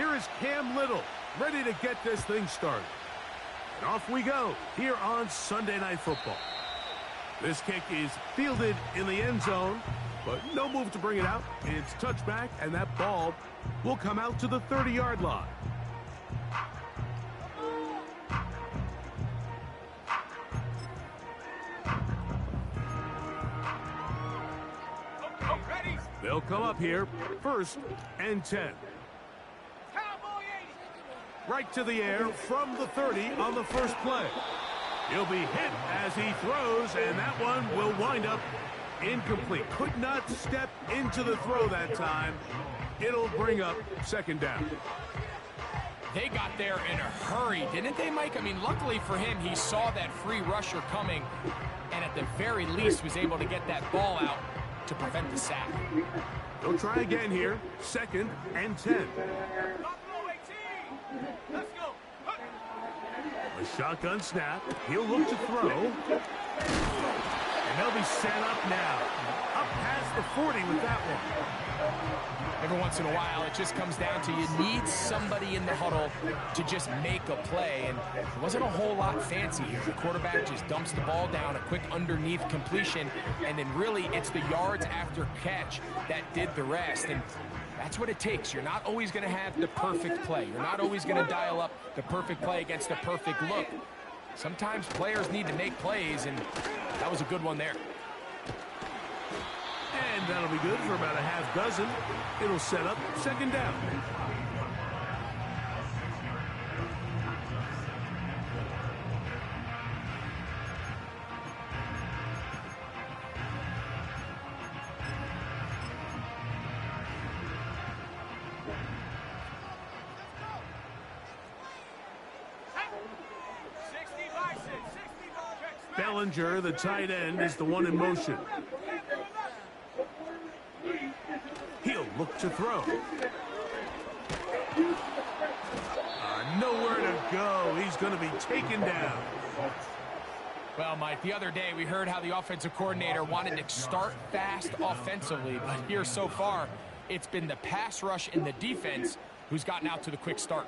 Here is Cam Little, ready to get this thing started. And off we go here on Sunday Night Football. This kick is fielded in the end zone, but no move to bring it out. It's touchback, and that ball will come out to the 30-yard line. They'll come up here, 1st and 10. Right to the air from the 30 on the first play. He'll be hit as he throws, and that one will wind up incomplete. Could not step into the throw that time. It'll bring up 2nd down. They got there in a hurry, didn't they, Mike? I mean, luckily for him, he saw that free rusher coming, and at the very least was able to get that ball out to prevent the sack. They'll try again here, 2nd and 10. A shotgun snap. He'll look to throw. And they'll be set up now. Up past the 40 with that one. Every once in a while, it just comes down to you need somebody in the huddle to just make a play. And there wasn't a whole lot fancy here. The quarterback just dumps the ball down, a quick underneath completion, and then really it's the yards after catch that did the rest. And that's what it takes. You're not always going to have the perfect play. You're not always going to dial up the perfect play against the perfect look. Sometimes players need to make plays, and that was a good one there. And that'll be good for about a half dozen. It'll set up 2nd down. Bellinger, the tight end, is the one in motion. He'll look to throw. Nowhere to go. He's going to be taken down. Well, Mike, the other day we heard how the offensive coordinator wanted to start fast offensively, but here so far, it's been the pass rush and the defense who's gotten out to the quick start.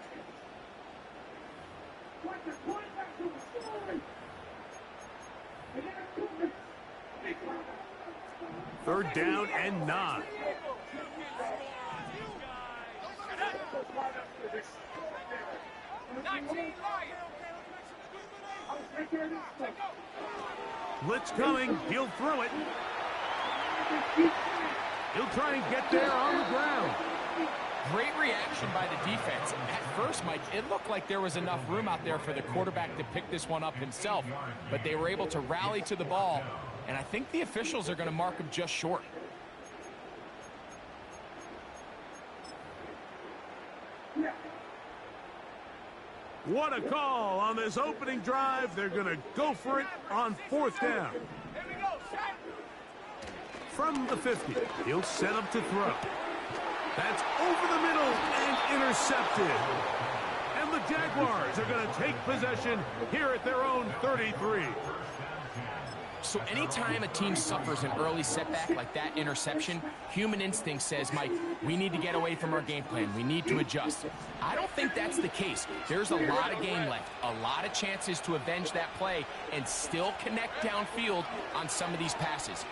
3rd down and 9. Blitz coming. He'll throw it. He'll try and get there on the ground. Great reaction by the defense. At first, Mike, it looked like there was enough room out there for the quarterback to pick this one up himself, but they were able to rally to the ball, and I think the officials are going to mark him just short. What a call on this opening drive. They're going to go for it on 4th down. From the 50, he'll set up to throw. That's over the middle and intercepted. And the Jaguars are going to take possession here at their own 33. So anytime a team suffers an early setback like that interception, human instinct says, Mike, we need to get away from our game plan. We need to adjust. I don't think that's the case. There's a lot of game left, a lot of chances to avenge that play and still connect downfield on some of these passes.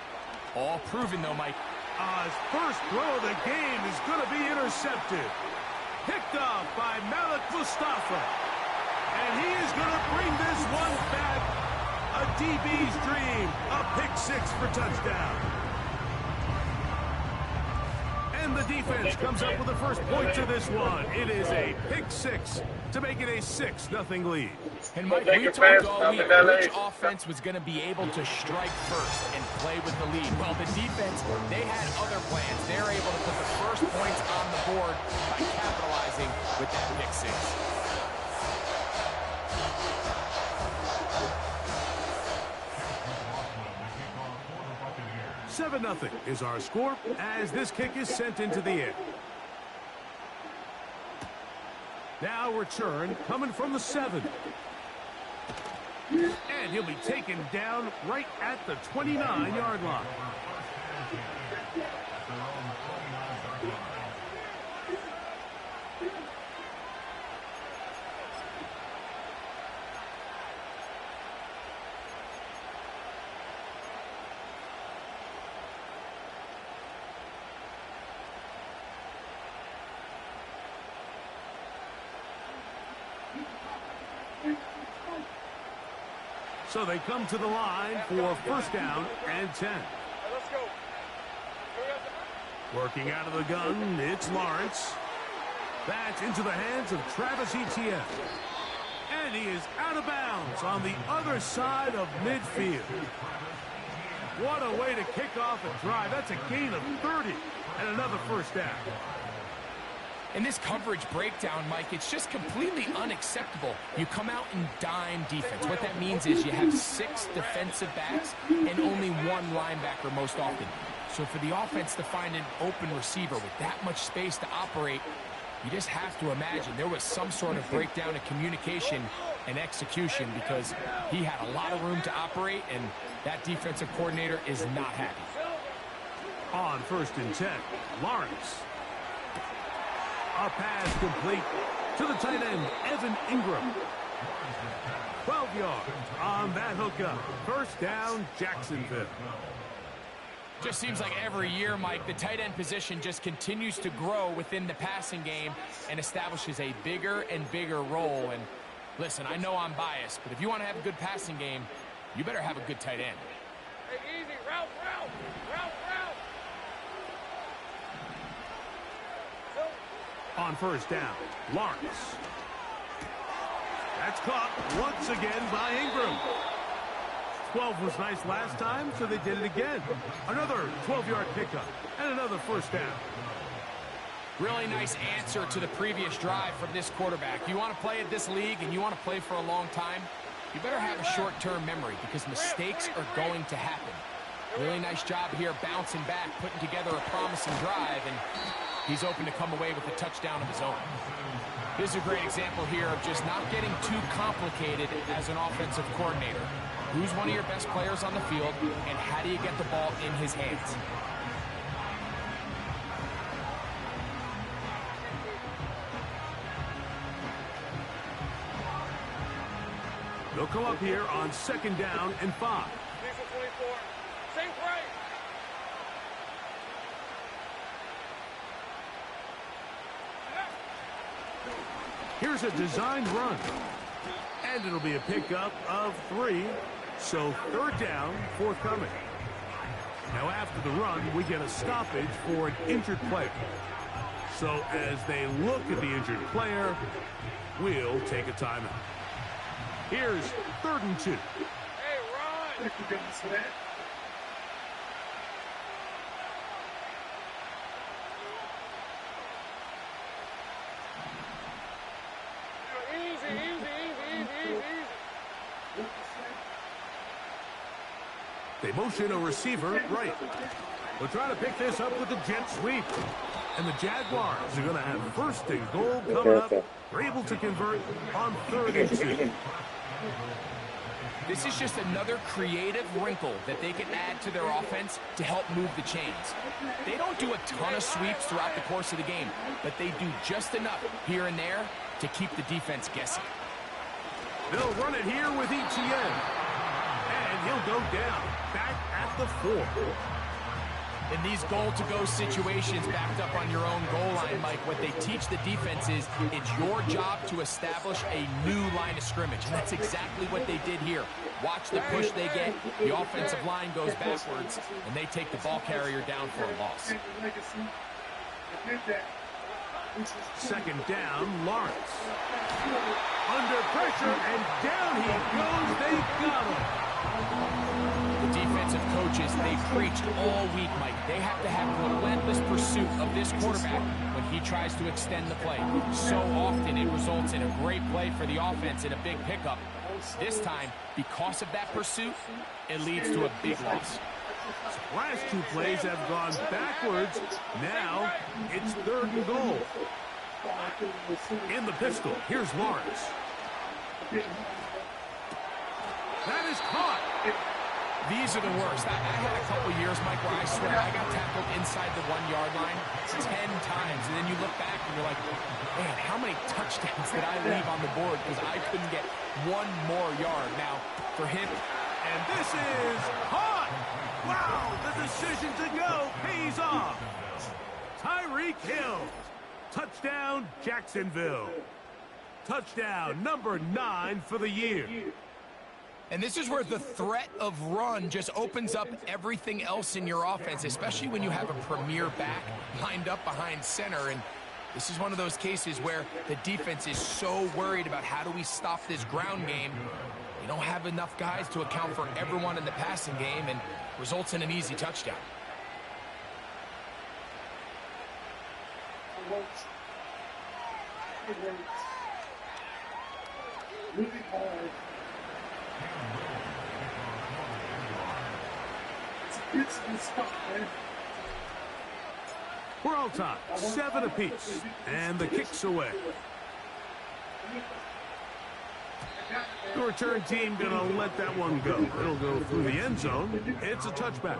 All proven, though, Mike. His first throw of the game is going to be intercepted. Picked off by Malik Mustafa. And he is going to bring this one back. A DB's dream. A pick 6 for touchdown. And the defense comes up with the first point to this one. It is a pick 6 to make it a 6-0 lead. And Mike, we talked all week which offense was going to be able to strike first and play with the lead. Well, the defense, they had other plans. They're able to put the first points on the board by capitalizing with that pick 6. 7-0 is our score as this kick is sent into the air. Now return coming from the 7. And he'll be taken down right at the 29-yard line. So they come to the line for first down and 10. Let's go. Working out of the gun, it's Lawrence. That's into the hands of Travis Etienne. And he is out of bounds on the other side of midfield. What a way to kick off a drive. That's a gain of 30 and another first down. In this coverage breakdown, Mike, it's just completely unacceptable. You come out in dime defense. What that means is you have 6 defensive backs and only 1 linebacker most often. So for the offense to find an open receiver with that much space to operate, you just have to imagine there was some sort of breakdown in communication and execution because he had a lot of room to operate, and that defensive coordinator is not happy. On first and 10, Lawrence. A pass complete to the tight end, Evan Ingram. 12 yards on that hookup. First down, Jacksonville. Just seems like every year, Mike, the tight end position just continues to grow within the passing game and establishes a bigger and bigger role. And listen, I know I'm biased, but if you want to have a good passing game, you better have a good tight end. Hey, easy. Route. On first down, Lawrence. That's caught once again by Ingram. 12 was nice last time, so they did it again. Another 12-yard pickup and another first down. Really nice answer to the previous drive from this quarterback. You want to play at this league and you want to play for a long time, you better have a short-term memory because mistakes are going to happen. Really nice job here bouncing back, putting together a promising drive, and he's open to come away with a touchdown of his own. This is a great example here of just not getting too complicated as an offensive coordinator. Who's one of your best players on the field, and how do you get the ball in his hands? They'll come up here on second down and 5. Diesel 24. Same price. Here's a designed run. And it'll be a pickup of 3. So third down, forthcoming. Now after the run, we get a stoppage for an injured player. So as they look at the injured player, we'll take a timeout. Here's 3rd and 2. Hey, run. Easy. They motion a receiver right. We're trying to pick this up with the jet sweep. And the Jaguars are going to have first and goal coming up. They're able to convert on 3rd and 2. This is just another creative wrinkle that they can add to their offense to help move the chains. They don't do a ton of sweeps throughout the course of the game, but they do just enough here and there to keep the defense guessing. They'll run it here with Etienne. And he'll go down, back at the 4. In these goal-to-go situations backed up on your own goal line, Mike, what they teach the defense is it's your job to establish a new line of scrimmage. And that's exactly what they did here. Watch the push they get. The offensive line goes backwards, and they take the ball carrier down for a loss. Second down, Lawrence. Under pressure, and down he goes. They got him. The defensive coaches, they preached all week, Mike. They have to have relentless pursuit of this quarterback when he tries to extend the play. So often it results in a great play for the offense and a big pickup. This time, because of that pursuit, it leads to a big loss. Last 2 plays have gone backwards. Now it's 3rd and goal. In the pistol, here's Lawrence. That is caught. These are the worst. I had a couple years, Mike, where I swear I got tackled inside the 1-yard line 10 times. And then you look back and you're like, man, how many touchdowns did I leave on the board because I couldn't get 1 more yard. Now, for him, and this is caught. Wow, the decision to go pays off. Tyreek Hill. Touchdown, Jacksonville. Touchdown number 9 for the year. And this is where the threat of run just opens up everything else in your offense, especially when you have a premier back lined up behind center. And this is one of those cases where the defense is so worried about how do we stop this ground game. You don't have enough guys to account for everyone in the passing game, and results in an easy touchdown. We're all tied, 7 apiece, and the kick's away. The return team gonna let that one go. It'll go through the end zone. It's a touchback.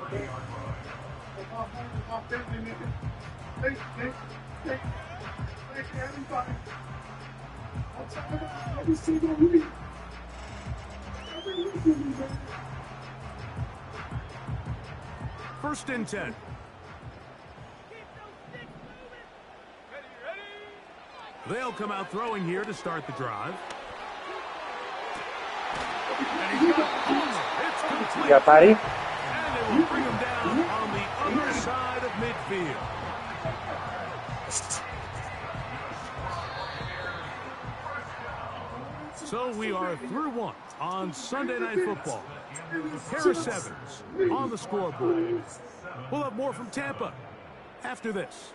First and 10. They'll come out throwing here to start the drive. And he's got it's complete. Yeah, buddy. And they will bring him down on the other side of midfield. So we are through one on Sunday Night Football. Harris Evans on the scoreboard. We'll have more from Tampa after this.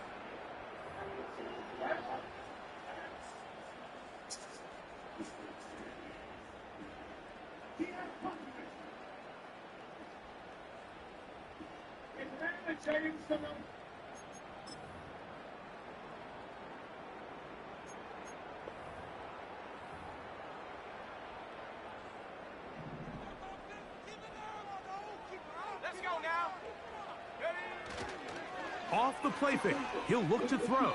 Let's go now. Off the play fake, he'll look to throw.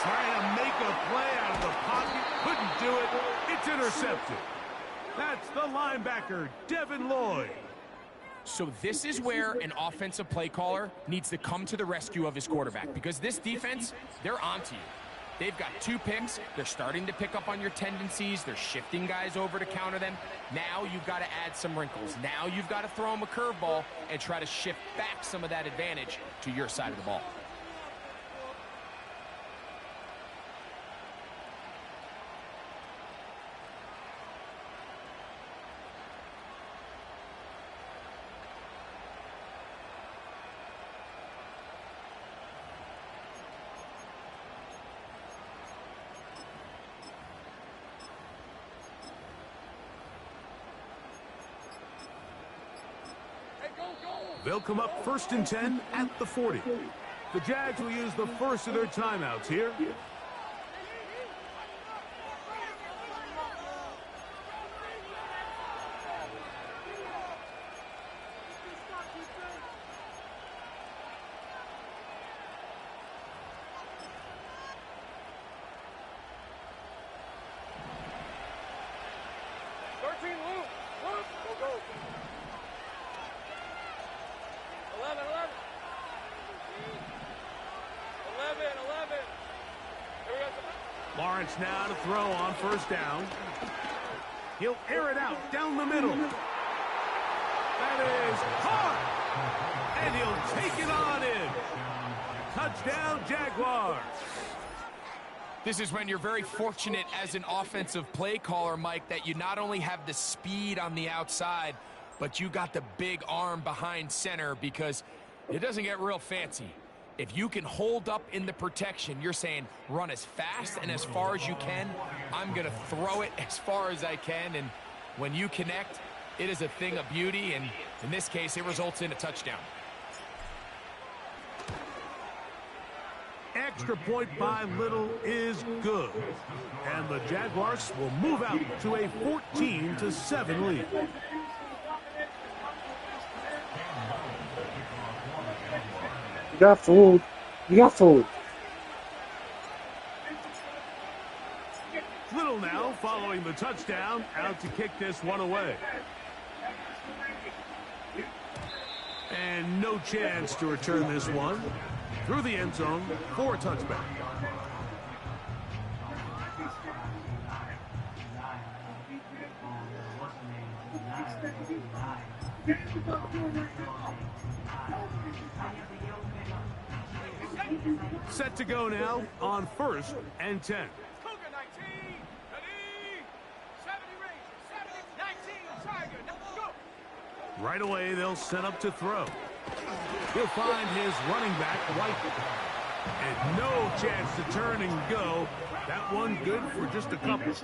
Trying to make a play out of the pocket, couldn't do it. It's intercepted. That's the linebacker, Devin Lloyd. So this is where an offensive play caller needs to come to the rescue of his quarterback, because this defense, they're onto you. They've got 2 picks. They're starting to pick up on your tendencies. They're shifting guys over to counter them. Now you've got to add some wrinkles. Now you've got to throw them a curveball and try to shift back some of that advantage to your side of the ball. They'll come up first and 10 at the 40. The Jags will use the first of their timeouts here. Lawrence now to throw on first down. He'll air it out down the middle. That is caught. And he'll take it on in. Touchdown, Jaguars. This is when you're very fortunate as an offensive play caller, Mike, that you not only have the speed on the outside, but you got the big arm behind center, because it doesn't get real fancy. If you can hold up in the protection, you're saying run as fast and as far as you can. I'm going to throw it as far as I can. And when you connect, it is a thing of beauty. And in this case, it results in a touchdown. Extra point by Little is good. And the Jaguars will move out to a 14-7 lead. You got food. You got food. Little now following the touchdown, out to kick this one away. And no chance to return this one through the end zone for a touchback. Set to go now on 1st and 10. Cougar 19. Ready. 70 Rangers. 70, 19. Tiger. Go. Right away, they'll set up to throw. He'll find his running back, White. And no chance to turn and go. That one good for just a couple.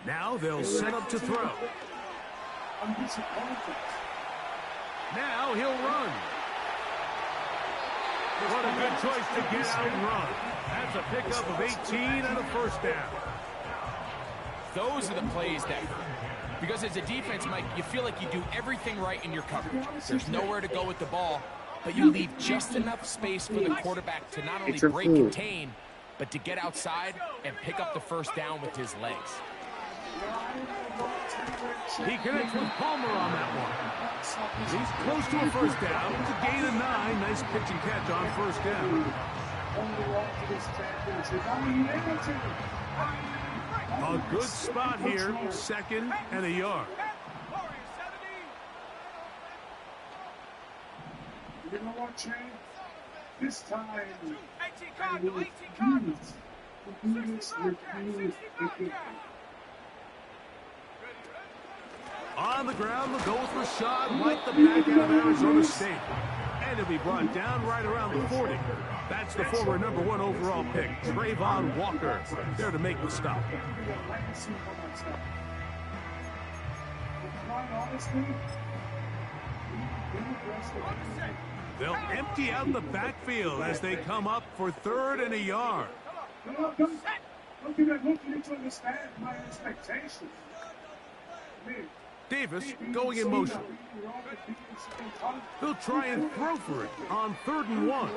Now they'll set up to throw. Now he'll run. What a good choice to get out and run. That's a pickup of 18 and a first down. Those are the plays that, because as a defense, Mike, you feel like you do everything right in your coverage. There's nowhere to go with the ball, but you leave just enough space for the quarterback to not only break contain, but to get outside and pick up the first down with his legs. He connects with Palmer on that one. He's close to a first down. It's a gain of 9. Nice pitch and catch on first down. A good spot here. 2nd and a yard. You know what, Jay? This time, 18 Cardinal. 18 Cardinals. On the ground, they'll go with Rashad White, the back end of Arizona State. And he'll be brought down right around the 40. That's the former #1 overall pick, Trayvon Walker, there to make the stop. They'll empty out the backfield as they come up for 3rd and a yard. Look at that. You need to understand my expectations. Davis going in motion. They'll try and throw for it on 3rd and 1.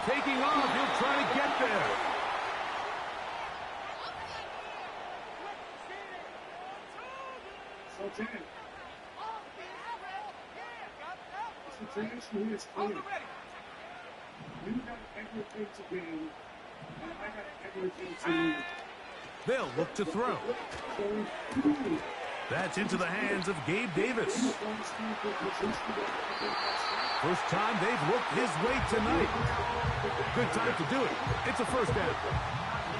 Taking off, he'll try to get there. So, Jay, the situation here is clear. You got everything to gain, and I got everything to lose. They'll look to throw. That's into the hands of Gabe Davis. First time they've looked his way tonight. Good time to do it. It's a first down.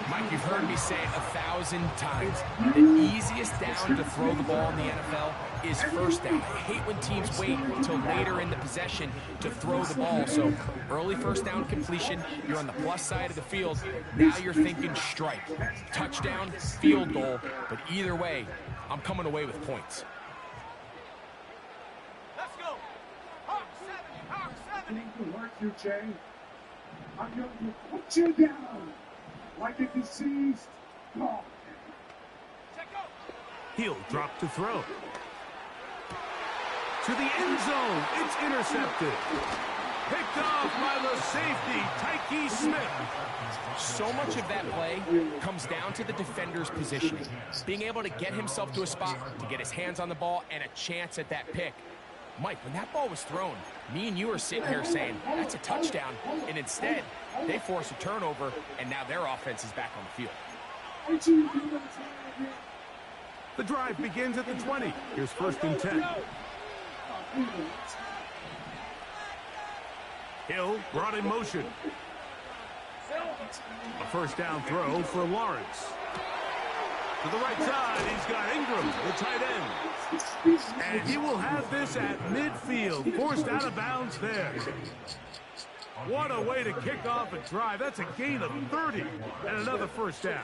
Mike, you've heard me say it 1,000 times. The easiest down to throw the ball in the NFL is first down. I hate when teams wait until later in the possession to throw the ball. So early first down completion, you're on the plus side of the field. Now you're thinking strike. Touchdown, field goal. But either way, I'm coming away with points. Let's go. Hawk 70. Hawk 70. Good work, you, Jay. I'm going to put you down like a diseased dog. Check out. He'll drop to throw. To the end zone. It's intercepted. Picked off by the safety, Tyke Smith. So much of that play comes down to the defender's positioning. Being able to get himself to a spot, to get his hands on the ball, and a chance at that pick. Mike, when that ball was thrown, me and you are sitting here saying, that's a touchdown. And instead, they force a turnover, and now their offense is back on the field. The drive begins at the 20. Here's 1st and 10. Hill brought in motion. A first down throw for Lawrence. To the right side, he's got Ingram, the tight end. And he will have this at midfield, forced out of bounds there. What a way to kick off a drive. That's a gain of 30 and another first down.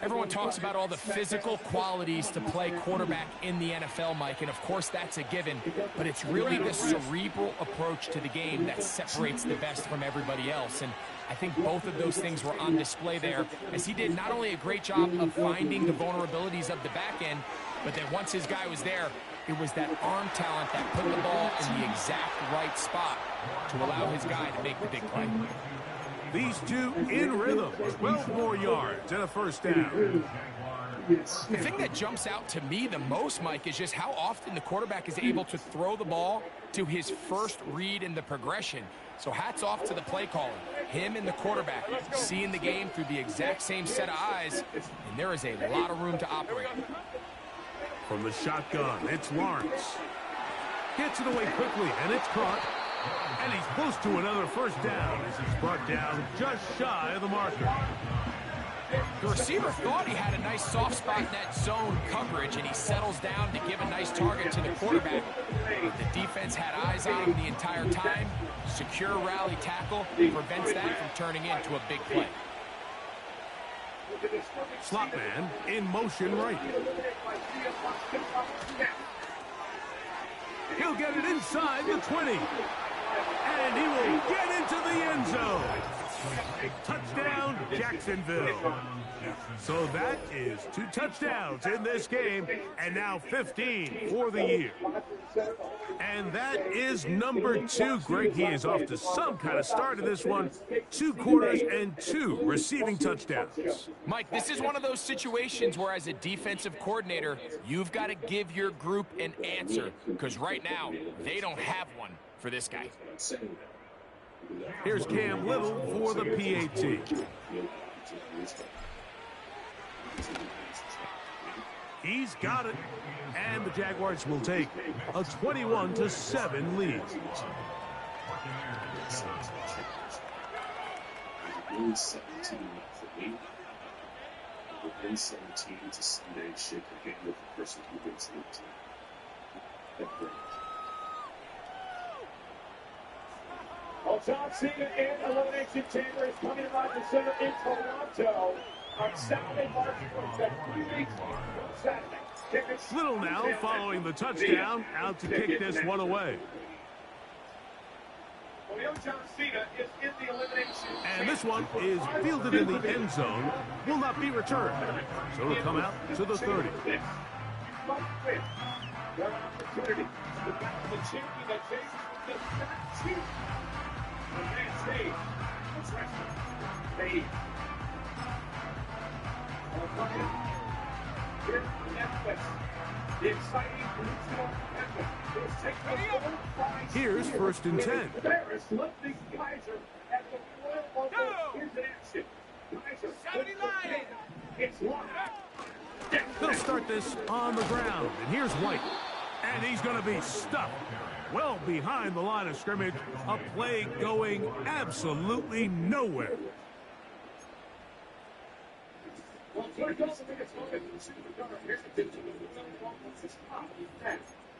Everyone talks about all the physical qualities to play quarterback in the NFL, Mike, and of course that's a given, but it's really the cerebral approach to the game that separates the best from everybody else, and I think both of those things were on display there, as he did not only a great job of finding the vulnerabilities of the back end, but then once his guy was there, it was that arm talent that put the ball in the exact right spot to allow his guy to make the big play. These two in rhythm, 12 more yards and a first down. The thing that jumps out to me the most, Mike, is just how often the quarterback is able to throw the ball to his first read in the progression. So hats off to the play caller. Him and the quarterback seeing the game through the exact same set of eyes, and there is a lot of room to operate. From the shotgun, it's Lawrence. Gets it away quickly, and it's caught. And he's close to another first down as he's brought down just shy of the marker. The receiver thought he had a nice soft spot in that zone coverage, and he settles down to give a nice target to the quarterback. But the defense had eyes on him the entire time. Secure rally tackle prevents that from turning into a big play. Slot man in motion right. He'll get it inside the 20. And he will get into the end zone. Touchdown, Jacksonville. So that is 2 touchdowns in this game, and now 15 for the year. And that is number 2. Greg, he is off to some kind of start in this one. 2 quarters and 2 receiving touchdowns. Mike, this is one of those situations where as a defensive coordinator, you've got to give your group an answer, because right now, they don't have one for this guy. Here's Cam Little for the PAT. He's got it. And the Jaguars will take a 21-7 lead. Within 17 to Sunday, shake the hand of the person who wins the team. Well, John Cena and Elimination Chamber is coming live to center in Toronto on Saturday, March 22nd. 3 weeks from Saturday. Little now following the touchdown, out to kick this one away. Well, John Cena is in the elimination. And this one is fielded in the end zone, will not be returned. So it'll come out to the 30. Their opportunity to battle the champion that chases the fat chief. The man Spade. What's right? Spade. Here on Netflix. The exciting original Netflix. Here's 1st and 10. Ferris lifting Kaiser at the Royal Rumble. Here's an action. Kaiser. 70 Lions. It's locked. They'll start this on the ground. And here's White. And he's going to be stuck well behind the line of scrimmage. A play going absolutely nowhere. Well, Troy Dawson gets loaded to the Super Gunner. Here's the pitch.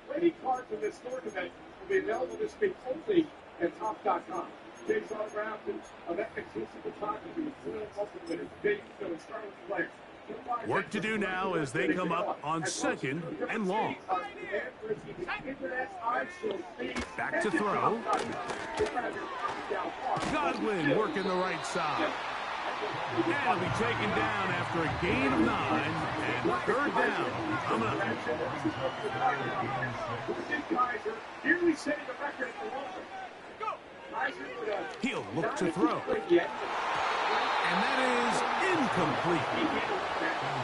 Ready cards from this tournament will be available this week only at Top.com. James autographed and that exclusive photography. Big, so it's starting with players. Work to do now as they come up on 2nd and long. Back to throw. Godwin working the right side. And he'll be taken down after a gain of 9 and 3rd down. Coming up. He'll look to throw. And that is incomplete.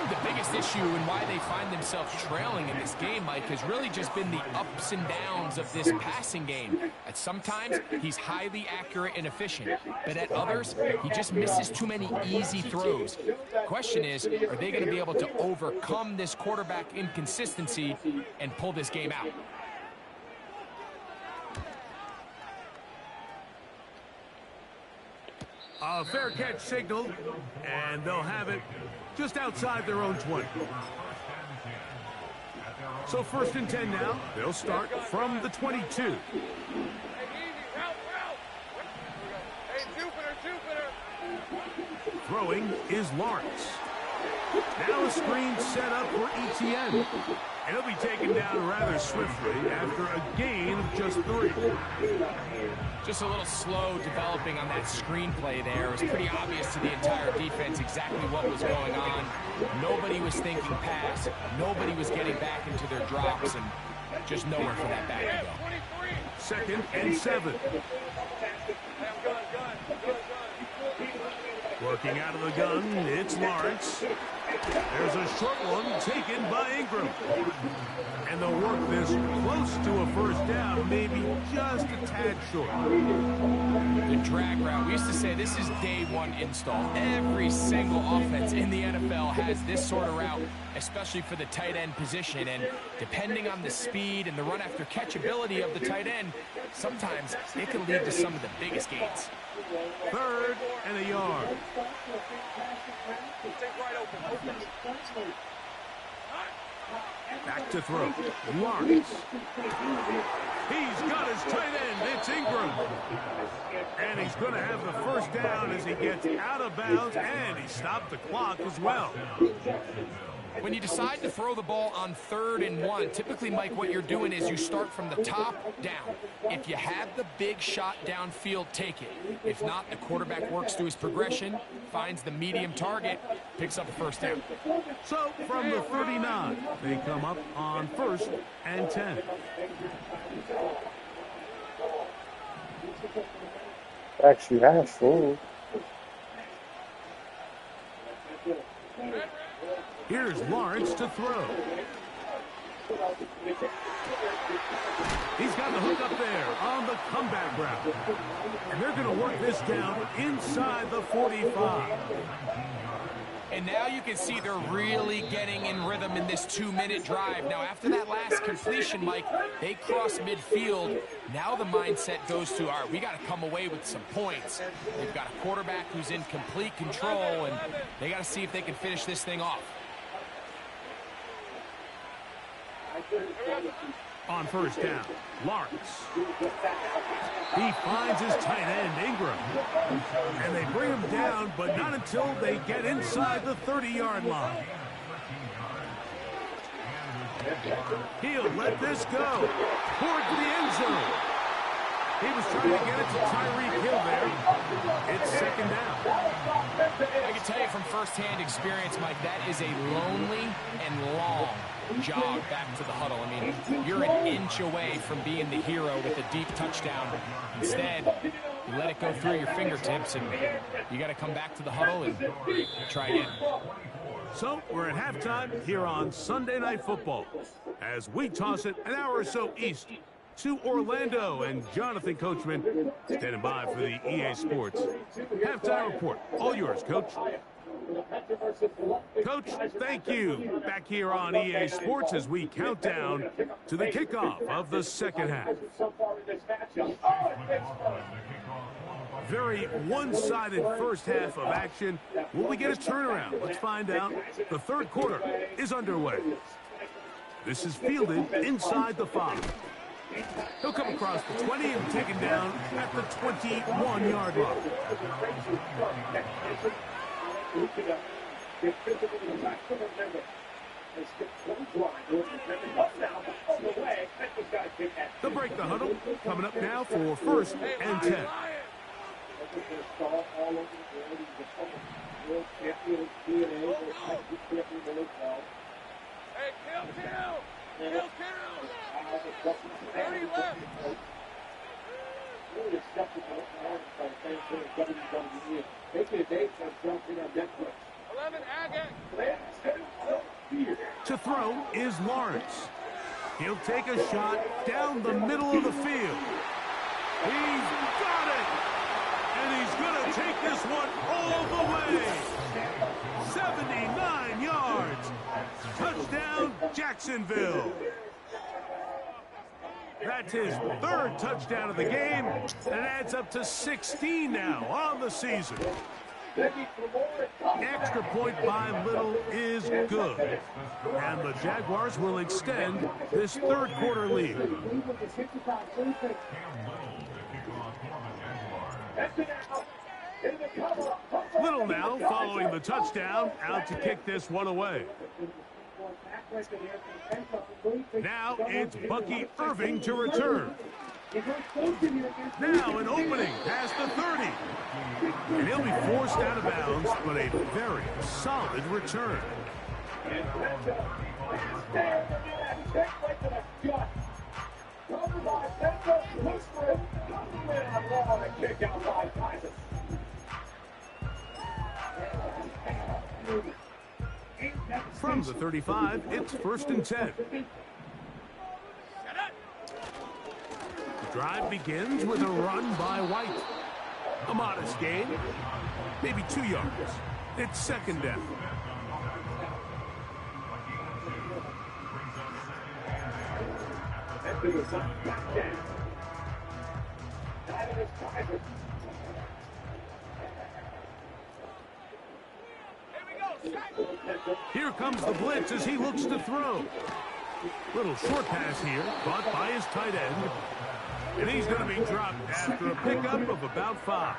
The biggest issue and why they find themselves trailing in this game, Mike, has really just been the ups and downs of this passing game. At sometimes, he's highly accurate and efficient, but at others, he just misses too many easy throws. The question is, are they going to be able to overcome this quarterback inconsistency and pull this game out? A fair catch signal, and they'll have it just outside their own 20. So 1st and 10 now. They'll start from the 22. Hey, Jupiter. Throwing is Lawrence. Now a screen set up for Etienne. And he'll be taken down rather swiftly after a gain of just 3. Just a little slow developing on that screenplay there. It was pretty obvious to the entire defense exactly what was going on. Nobody was thinking pass. Nobody was getting back into their drops, and just nowhere for that back to go. 2nd and 7. Working out of the gun, it's Lawrence. There's a short one taken by Ingram. And they'll work this close to a first down, maybe just a tad short. The drag route. We used to say this is day one install. Every single offense in the NFL has this sort of route, especially for the tight end position. And depending on the speed and the run after catch ability of the tight end, sometimes it can lead to some of the biggest gains. 3rd and a yard. Back to throw. Lawrence. He's got his tight end. It's Ingram. And he's going to have the first down as he gets out of bounds, and he stopped the clock as well. When you decide to throw the ball on 3rd and 1, typically, Mike, what you're doing is you start from the top down. If you have the big shot downfield, take it. If not, the quarterback works through his progression, finds the medium target, picks up a first down. So from the 39, they come up on 1st and 10. Actually, that's full. Here's Lawrence to throw. He's got the hook up there on the comeback route. And they're going to work this down inside the 45. And now you can see they're really getting in rhythm in this 2-minute drive. Now, after that last completion, Mike, they cross midfield. Now the mindset goes to, all right, we got to come away with some points. They've got a quarterback who's in complete control, and they got to see if they can finish this thing off. On 1st down, Lawrence. He finds his tight end, Ingram. And they bring him down, but not until they get inside the 30-yard line. He'll let this go towards the end zone. He was trying to get it to Tyreek Hill there. It's 2nd down. I can tell you from firsthand experience, Mike, that is a lonely and long jog back to the huddle. I mean, you're an inch away from being the hero with a deep touchdown. Instead, you let it go through your fingertips, and you got to come back to the huddle and try again. So we're at halftime here on Sunday Night Football as we toss it an hour or so east to Orlando, and Jonathan Coachman standing by for the EA Sports halftime report. All yours, Coach. Coach, thank you. Back here on EA Sports as we count down to the kickoff of the 2nd half. Very one-sided first half of action. Will we get a turnaround? Let's find out. The 3rd quarter is underway. This is fielded inside the 5. He'll come across the 20 and taken down at the 21-yard line. They'll break the huddle. Coming up now for 1st and 10. Hey, kill! 30 left. To throw is Lawrence. He'll take a shot down the middle of the field. He's got it! And he's going to take this one all the way. 79 yards. Touchdown, Jacksonville. That's his 3rd touchdown of the game, and it adds up to 16 now on the season. Extra point by Little is good, and the Jaguars will extend this 3rd quarter lead. Little now following the touchdown, out to kick this one away. Now it's Bucky Irving to return. Now an opening past the 30. And he'll be forced out of bounds, but a very solid return. From the 35, it's 1st and 10. The drive begins with a run by White. A modest gain, maybe 2 yards. It's 2nd down. Here comes the blitz as he looks to throw. Little short pass here, caught by his tight end. And he's going to be dropped after a pickup of about 5.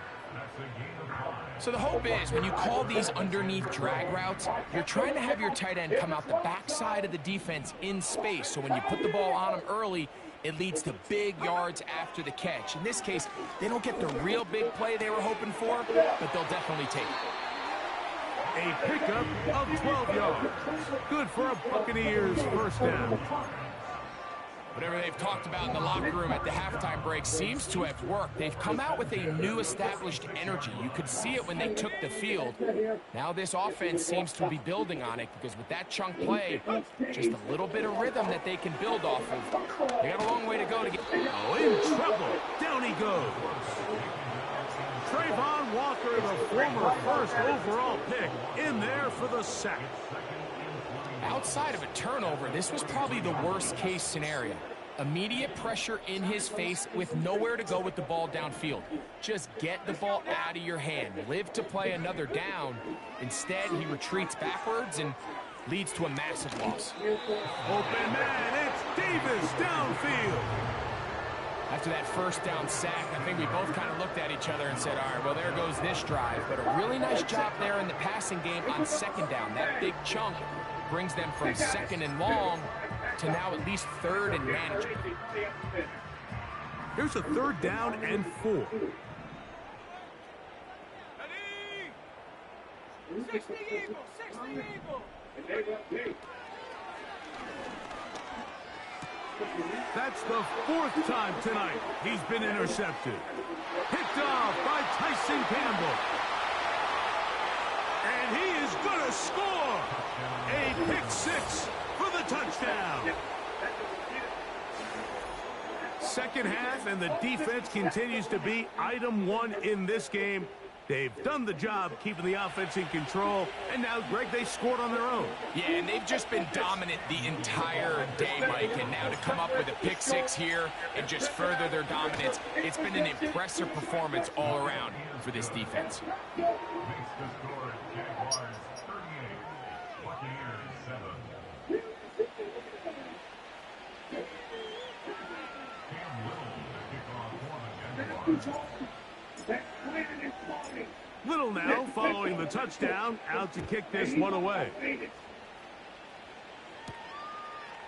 So the hope is when you call these underneath drag routes, you're trying to have your tight end come out the backside of the defense in space. So when you put the ball on him early, it leads to big yards after the catch. In this case, they don't get the real big play they were hoping for, but they'll definitely take it. A pickup of 12 yards. Good for a Buccaneers 1st down. Whatever they've talked about in the locker room at the halftime break seems to have worked. They've come out with a new established energy. You could see it when they took the field. Now this offense seems to be building on it because with that chunk play, just a little bit of rhythm that they can build off of. They got a long way to go to get... Oh, in trouble. Down he goes. Trayvon Walker, the former 1st overall pick, in there for the sack. Outside of a turnover, this was probably the worst case scenario. Immediate pressure in his face with nowhere to go with the ball downfield. Just get the ball out of your hand. Live to play another down. Instead, he retreats backwards and leads to a massive loss. Open man, it's Davis downfield. After that 1st down sack, I think we both kind of looked at each other and said, all right, well, there goes this drive. But a really nice job there in the passing game on 2nd down. That big chunk brings them from 2nd and long to now at least 3rd and manageable. Here's a 3rd down and 4. 60 Eagles, 60 Eagles. That's the 4th time tonight he's been intercepted. Picked off by Tyson Campbell. And he is going to score. A pick 6 for the touchdown. 2nd half, and the defense continues to be item 1 in this game. They've done the job keeping the offense in control, and now, Greg, they scored on their own. Yeah, and they've just been dominant the entire day, Mike, and now to come up with a pick 6 here and just further their dominance, it's been an impressive performance all around for this defense. Little now following the touchdown, out to kick this one away.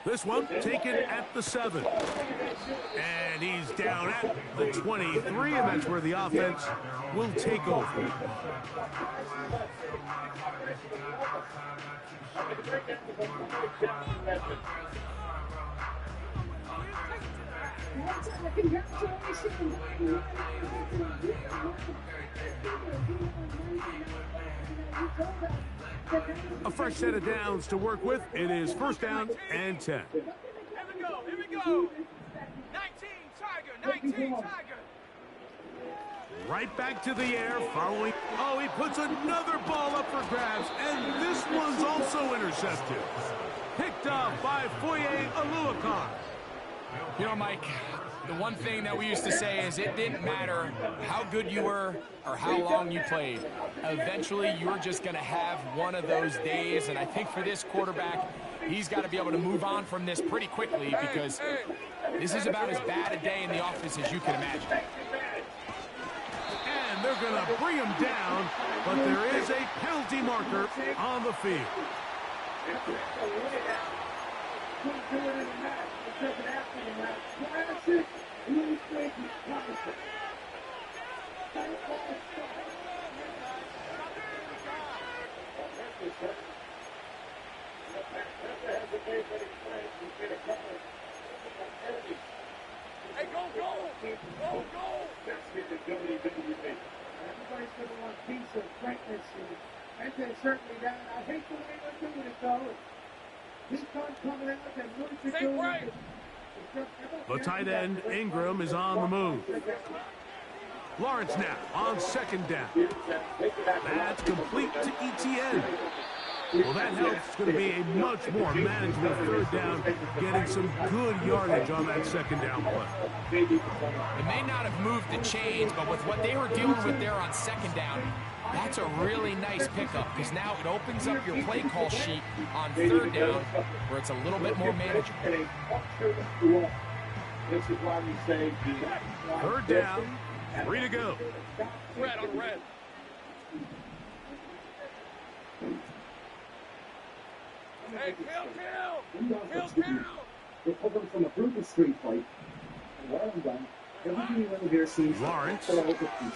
This one taken at the 7. And he's down at the 23, and that's where the offense will take over. A fresh set of downs to work with. It is 1st down and 10. Here we go, here we go. 19 Tiger, 19 Tiger. Right back to the air following. Oh, he puts another ball up for grabs, and this one's also intercepted. Picked off by Foye Aluakar. You know, Mike, the one thing that we used to say is it didn't matter how good you were or how long you played. Eventually, you're just going to have one of those days, and I think for this quarterback, he's got to be able to move on from this pretty quickly because this is about as bad a day in the office as you can imagine. And they're going to bring him down, but there is a penalty marker on the field. Hey, go, go! Go, go! Everybody's going to want peace and frankness, and they're certainly that. I hate the way they're doing it, though. Stay right. The tight end, Ingram, is on the move. Lawrence now on second down. That's complete to ETN. Well, that helps. It's going to be a much more manageable third down, getting some good yardage on that second down play. It may not have moved the chains, but with what they were dealing with there on second down, that's a really nice pickup because now it opens up your play call sheet on third down where it's a little bit more manageable. Third down, 3 to go. Red on red. Hey, kill. Recovering from a brutal street fight. And while I'm done, everything around here seems Lawrence. to fall over pieces.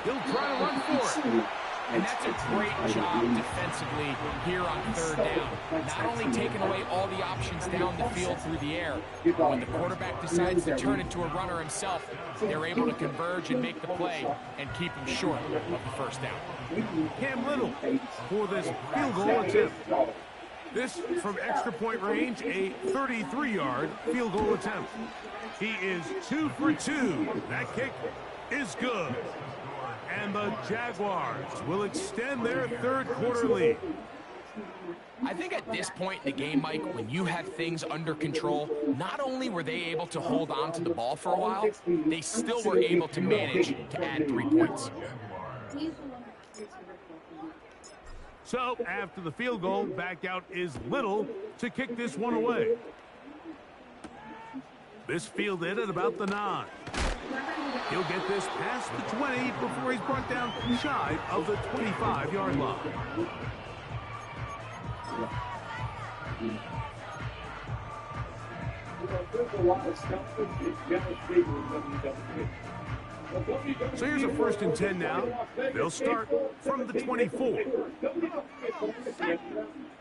He'll try to run for it. And that's a great job defensively here on third down. Not only taking away all the options down the field through the air, but when the quarterback decides to turn into a runner himself, they're able to converge and make the play and keep him short of the first down. Cam Little for this field goal attempt. This from extra point range, a 33-yard field goal attempt. He is 2 for 2. That kick is good. And the Jaguars will extend their third quarter lead. I think at this point in the game, Mike, when you have things under control, not only were they able to hold on to the ball for a while, they still were able to manage to add 3 points. So after the field goal, back out is Little to kick this one away. This fielded at about the 9. He'll get this past the 20 before he's brought down shy of the 25-yard line. So here's a 1st and 10 now. They'll start from the 24.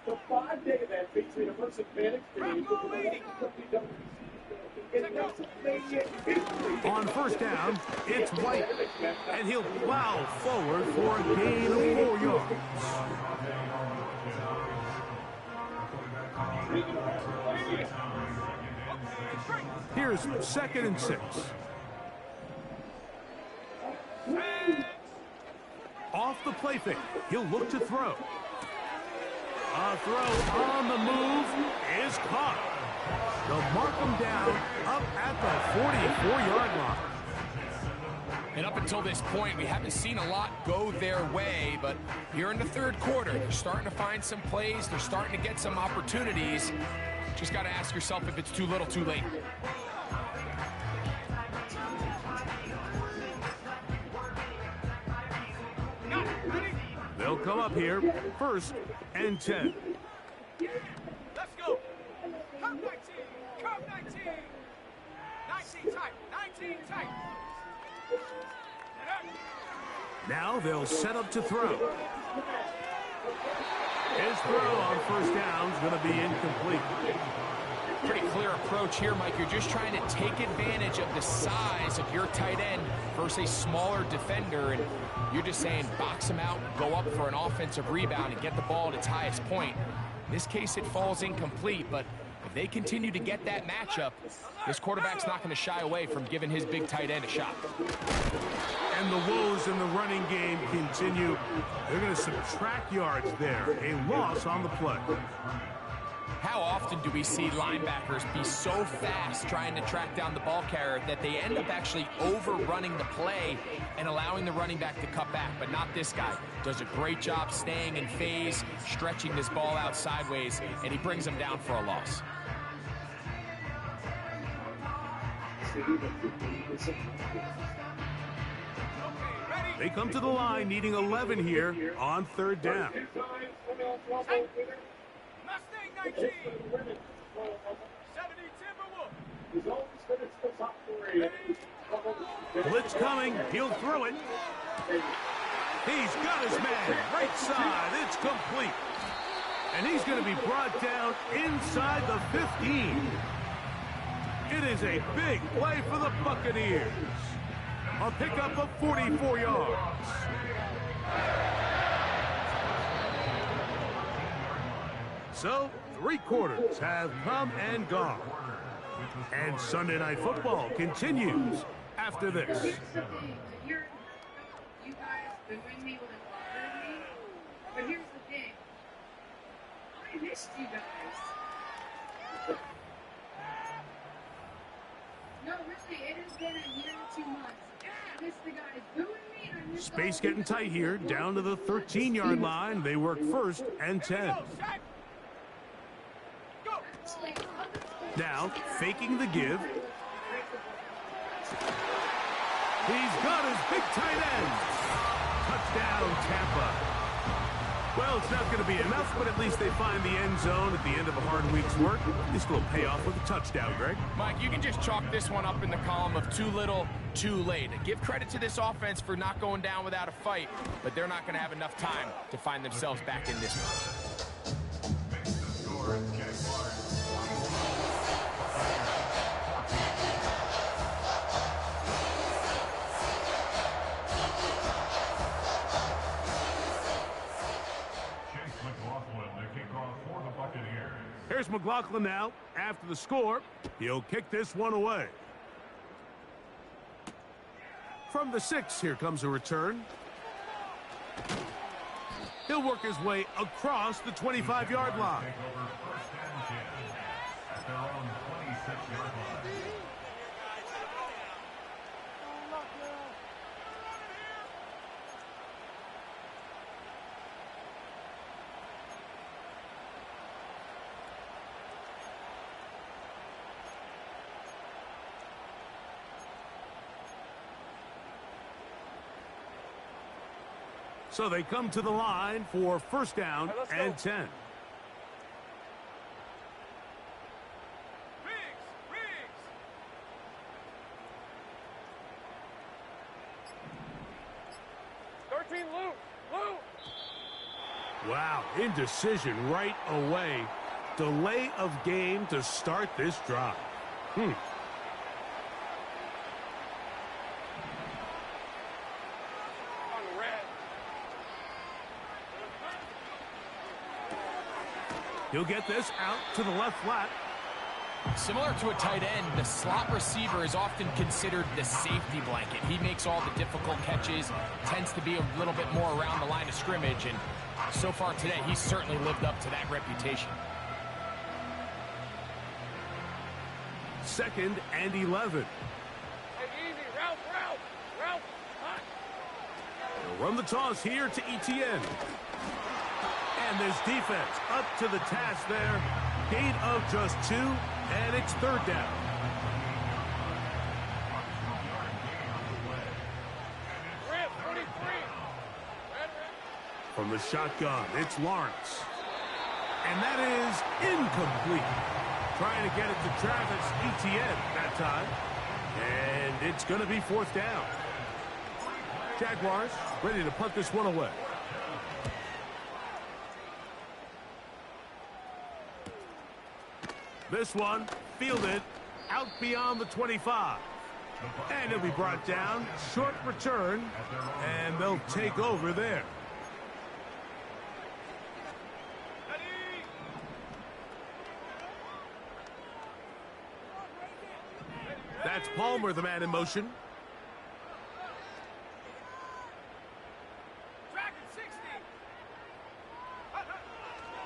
The 5-day event featuring immersive fan experience. On 1st down, it's White, and he'll plow forward for a gain of 4 yards. Here's 2nd and 6. Off the play fake, he'll look to throw. A throw on the move is caught. They'll mark him down up at the 44-yard line. And up until this point, we haven't seen a lot go their way, but here in the third quarter, they're starting to find some plays. They're starting to get some opportunities. Just got to ask yourself if it's too little, too late. They'll come up here, 1st and 10. Let's go. Come 19. Come 19. 19 tight. 19 tight. Now they'll set up to throw. His throw on 1st down is going to be incomplete. Pretty clear approach here, Mike. You're just trying to take advantage of the size of your tight end versus a smaller defender, and you're just saying box him out, go up for an offensive rebound, and get the ball at its highest point. In this case, it falls incomplete, but if they continue to get that matchup, this quarterback's not going to shy away from giving his big tight end a shot. And the woes in the running game continue. They're going to subtract yards there. A loss on the play. How often do we see linebackers be so fast trying to track down the ball carrier that they end up actually overrunning the play and allowing the running back to cut back? But not this guy. Does a great job staying in phase, stretching this ball out sideways, and he brings him down for a loss. They come to the line needing 11 here on 3rd down. Mustang 19. 70 Timberwolf. Blitz coming. He'll throw it. He's got his man. Right side. It's complete. And he's going to be brought down inside the 15. It is a big play for the Buccaneers. A pickup of 44 yards. So, 3 quarters have come and gone. And Sunday Night Football continues after this. Here's the thing. You guys booing me would have bothered me. But here's the thing. I missed you guys. No, really, it has been a year and 2 months. I missed the guys booing me, and I missed Space getting tight here, down to the 13-yard line. They work 1st and 10. Now, faking the give. He's got his big tight end. Touchdown, Tampa. Well, it's not going to be enough, but at least they find the end zone at the end of a hard week's work. This will pay off with a touchdown, Greg. Mike, you can just chalk this one up in the column of too little, too late. Give credit to this offense for not going down without a fight, but they're not going to have enough time to find themselves back in this one. Here's McLaughlin now. After the score, he'll kick this one away. From the 6, here comes a return. He'll work his way across the 25-yard line. At their own 26-yard line. So they come to the line for 1st down and 10. Wow, indecision right away. Delay of game to start this drive. He'll get this out to the left flat. Similar to a tight end, the slot receiver is often considered the safety blanket. He makes all the difficult catches, tends to be a little bit more around the line of scrimmage, and so far today, he's certainly lived up to that reputation. 2nd and 11. They'll run the toss here to ETN. And this defense up to the task there. Gain of just 2, and it's 3rd down. From the shotgun, it's Lawrence. And that is incomplete. Trying to get it to Travis Etienne that time. And it's going to be 4th down. Jaguars ready to punt this one away. This one fielded out beyond the 25. And it'll be brought down. Short return. And they'll take over there. That's Palmer, the man in motion.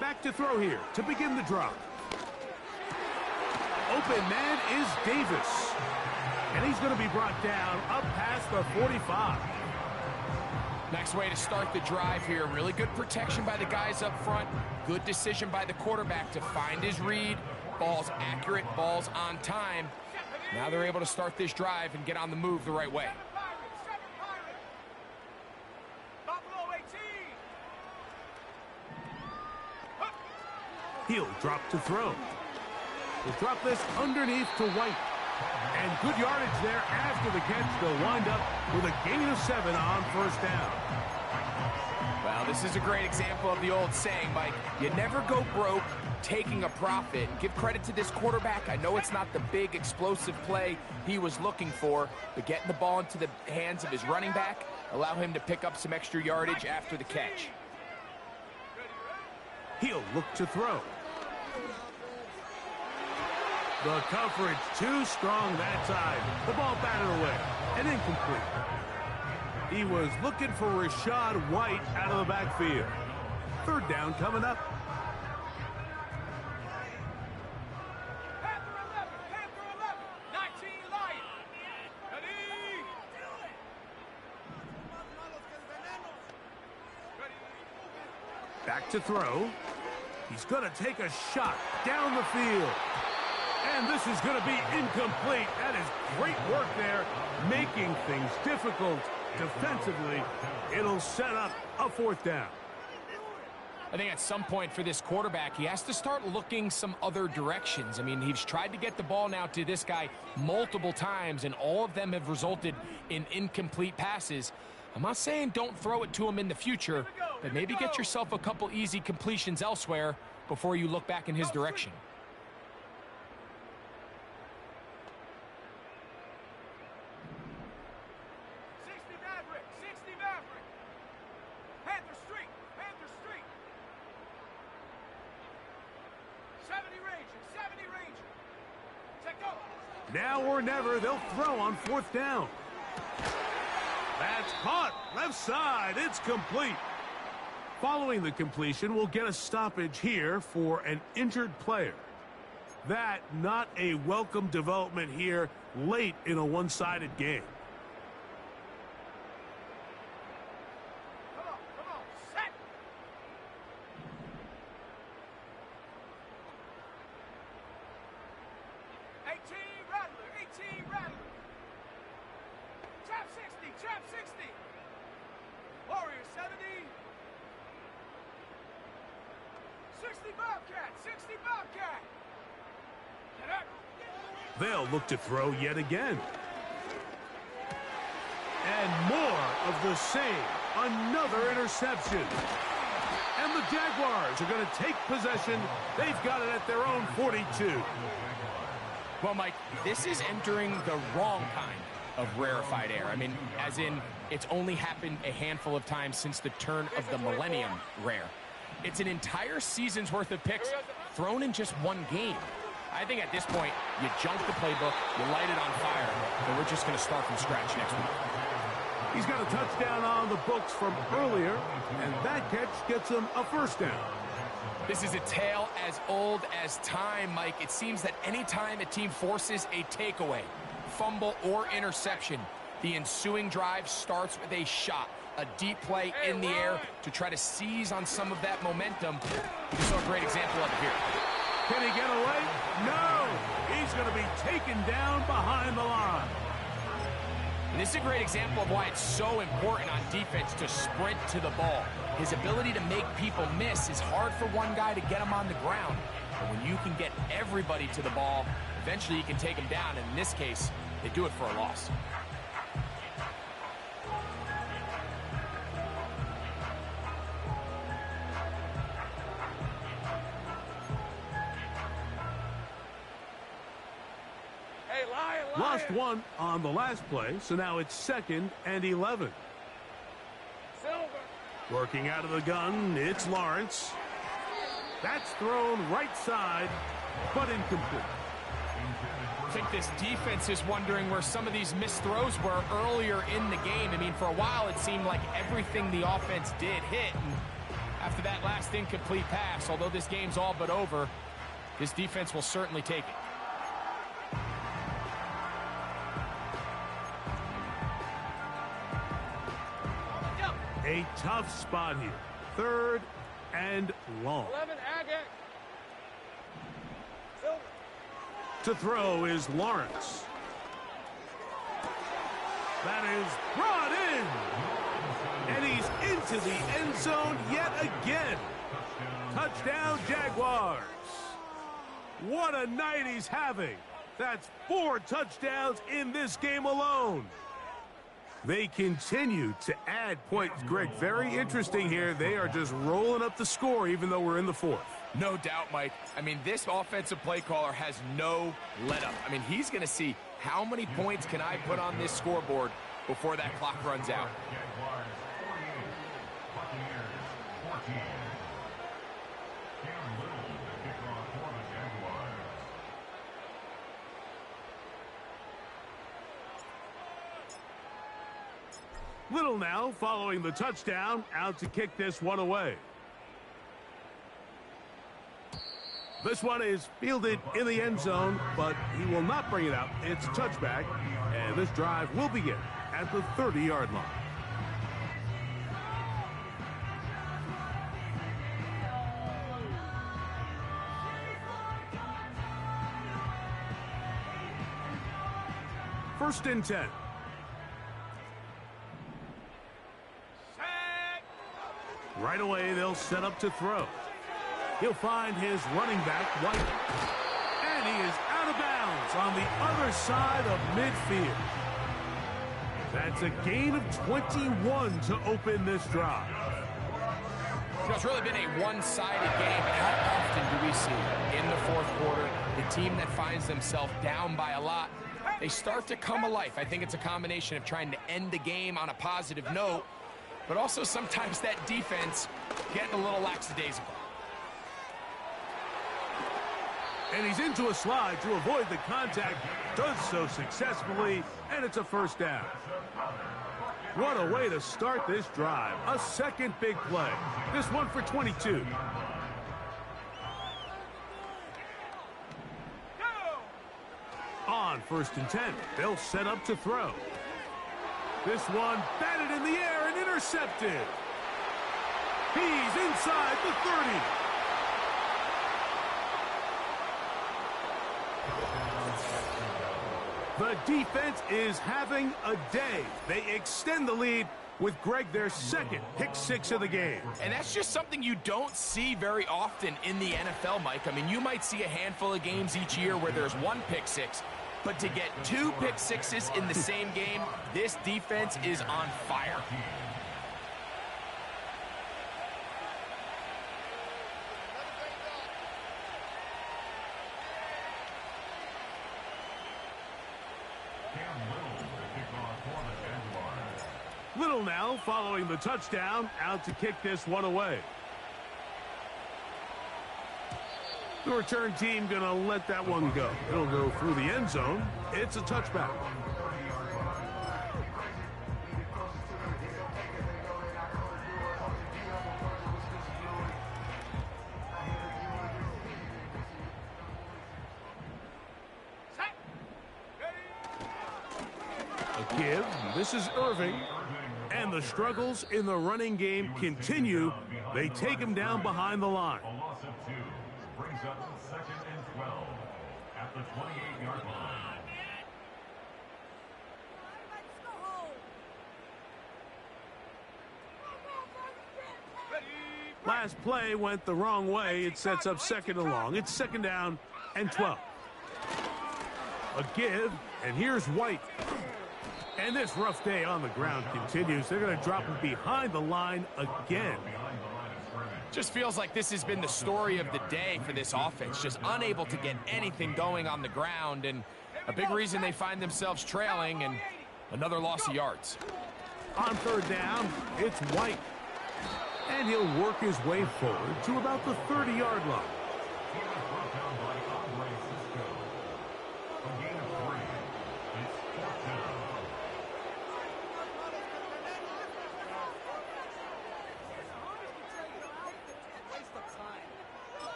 Back to throw here to begin the drop. Open man is Davis. And he's going to be brought down up past the 45. Nice way to start the drive here. Really good protection by the guys up front. Good decision by the quarterback to find his read. Ball's accurate, ball's on time. Now they're able to start this drive and get on the move the right way. He'll drop to throw. He'll drop this underneath to White. And good yardage there after the catch. They'll wind up with a gain of 7 on 1st down. Well, this is a great example of the old saying, Mike. You never go broke taking a profit. Give credit to this quarterback. I know it's not the big explosive play he was looking for, but getting the ball into the hands of his running back, allow him to pick up some extra yardage after the catch. He'll look to throw. The coverage too strong that time. The ball batted away and incomplete. He was looking for Rashad White out of the backfield. Third down coming up. Panther 11, 19 Lion. Ready? Back to throw. He's going to take a shot down the field. And this is going to be incomplete. That is great work there, making things difficult defensively. It'll set up a fourth down. I think at some point for this quarterback, he has to start looking some other directions. I mean, he's tried to get the ball now to this guy multiple times, and all of them have resulted in incomplete passes. I'm not saying don't throw it to him in the future, but maybe get yourself a couple easy completions elsewhere before you look back in his direction. Now or never, they'll throw on fourth down. That's caught. Left side. It's complete. Following the completion, we'll get a stoppage here for an injured player. That not a welcome development here late in a one-sided game. Come on, set. Trap 60. Warriors 70. 60 Bobcat. 60 Bobcat. Get up. They'll look to throw yet again. And more of the same. Another interception. And the Jaguars are going to take possession. They've got it at their own 42. Well, Mike, this is entering the wrong kind of rarefied air. I mean, as in, it's only happened a handful of times since the turn of the millennium rare. It's an entire season's worth of picks thrown in just one game. I think at this point, you junk the playbook, you light it on fire, and we're just going to start from scratch next week. He's got a touchdown on the books from earlier, and that catch gets him a first down. This is a tale as old as time, Mike. It seems that anytime a team forces a takeaway, fumble, or interception, the ensuing drive starts with a shot, a deep play in the air to try to seize on some of that momentum. We saw a great example of it here. Can he get away? No! He's going to be taken down behind the line. And this is a great example of why it's so important on defense to sprint to the ball. His ability to make people miss is hard for one guy to get him on the ground. But when you can get everybody to the ball, eventually you can take him down. And in this case, they do it for a loss. Lost one on the last play, so now it's 2nd and 11. Working out of the gun, it's Lawrence. That's thrown right side, but incomplete. I think this defense is wondering where some of these missed throws were earlier in the game. I mean, for a while, it seemed like everything the offense did hit. And after that last incomplete pass, although this game's all but over, this defense will certainly take it. A tough spot here. 3rd and long. 11 Agate. To throw is Lawrence. That is brought in. And he's into the end zone yet again. Touchdown, Jaguars. What a night he's having. That's 4 touchdowns in this game alone. They continue to add points. Greg, very interesting here. They are just rolling up the score even though we're in the 4th. No doubt, Mike. I mean, this offensive play caller has no let-up. I mean, he's going to see how many points can I put on this scoreboard before that clock runs out. Little now following the touchdown, out to kick this one away. This one is fielded in the end zone, but he will not bring it out. It's a touchback, and this drive will begin at the 30-yard line. First and 10. Right away, they'll set up to throw. He'll find his running back, White. And he is out of bounds on the other side of midfield. That's a gain of 21 to open this drive. You know, it's really been a one-sided game, but how often do we see in the fourth quarter the team that finds themselves down by a lot, they start to come alive? I think it's a combination of trying to end the game on a positive note, but also sometimes that defense getting a little lackadaisical. And he's into a slide to avoid the contact, does so successfully, and it's a first down. What a way to start this drive. A second big play. This one for 22. On first and 10, they'll set up to throw. This one batted in the air and intercepted. He's inside the 30. The defense is having a day. They extend the lead with Greg their second pick six of the game. And that's just something you don't see very often in the NFL, Mike. I mean, you might see a handful of games each year where there's one pick six, but to get two pick sixes in the same game, this defense is on fire. Little now following the touchdown, out to kick this one away. The return team going to let that one go. It'll go through the end zone. It's a touchback. A give. This is Irving. And the struggles in the running game continue. They take him down behind the line. A loss of 2 brings up to 2nd and 12 at the 28-yard line. Last play went the wrong way. It sets up second and long. It's second down and 12. A give, and here's White. And this rough day on the ground continues. They're going to drop him behind the line again. Just feels like this has been the story of the day for this offense. Just unable to get anything going on the ground. And a big reason they find themselves trailing, and another loss of yards. On third down, it's White. And he'll work his way forward to about the 30-yard line.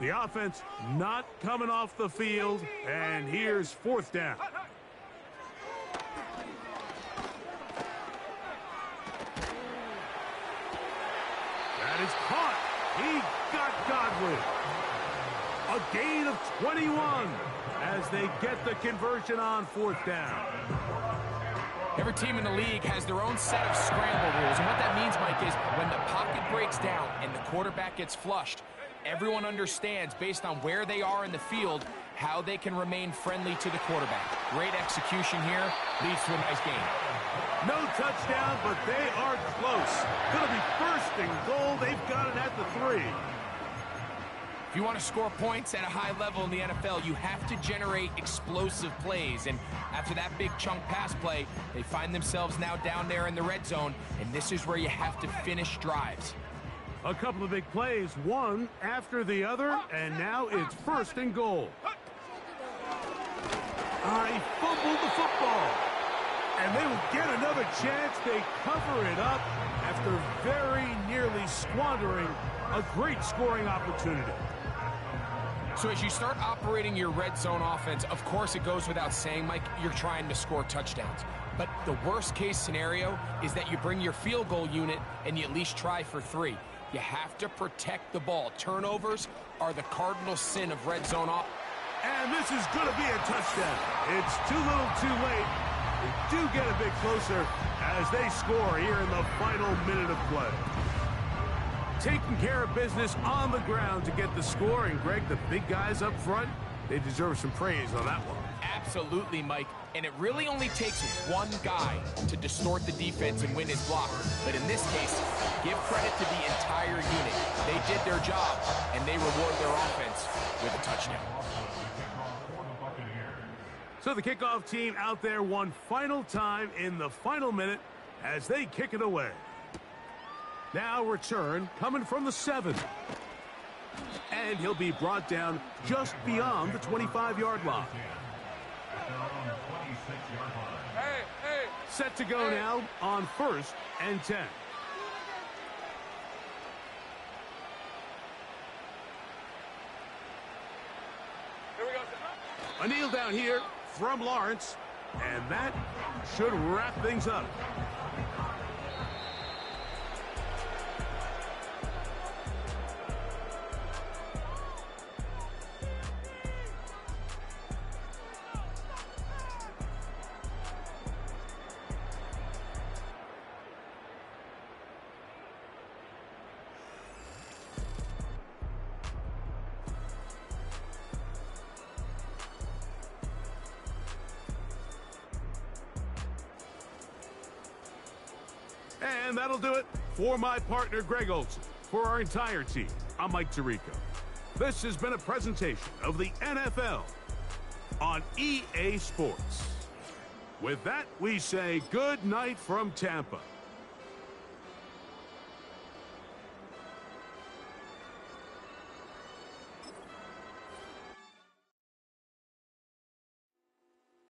The offense not coming off the field, and here's fourth down. That is caught. He got Godwin. A gain of 21 as they get the conversion on fourth down. Every team in the league has their own set of scramble rules, and what that means, Mike, is when the pocket breaks down and the quarterback gets flushed, everyone understands, based on where they are in the field, how they can remain friendly to the quarterback. Great execution here, leads to a nice game. No touchdown, but they are close. Going to be first and goal. They've got it at the 3. If you want to score points at a high level in the NFL, you have to generate explosive plays. And after that big chunk pass play, they find themselves now down there in the red zone, and this is where you have to finish drives. A couple of big plays, one after the other, and now it's first and goal. He fumbled the football. And they will get another chance. They cover it up after very nearly squandering a great scoring opportunity. So as you start operating your red zone offense, of course it goes without saying, Mike, you're trying to score touchdowns. But the worst case scenario is that you bring your field goal unit and you at least try for 3. You have to protect the ball. Turnovers are the cardinal sin of red zone offense. And this is going to be a touchdown. It's too little too late. They do get a bit closer as they score here in the final minute of play. Taking care of business on the ground to get the score. And, Greg, the big guys up front, they deserve some praise on that one. Absolutely, Mike. And it really only takes one guy to distort the defense and win his block. But in this case, give credit to the entire unit. They did their job, and they reward their offense with a touchdown. So the kickoff team out there one final time in the final minute as they kick it away. Now return coming from the 7. And he'll be brought down just beyond the 25-yard line. Set to go now on 1st and 10. Here we go. A kneel down here from Lawrence, and that should wrap things up. And that'll do it for my partner, Greg Olson. For our entire team, I'm Mike Tirico. This has been a presentation of the NFL on EA Sports. With that, we say good night from Tampa.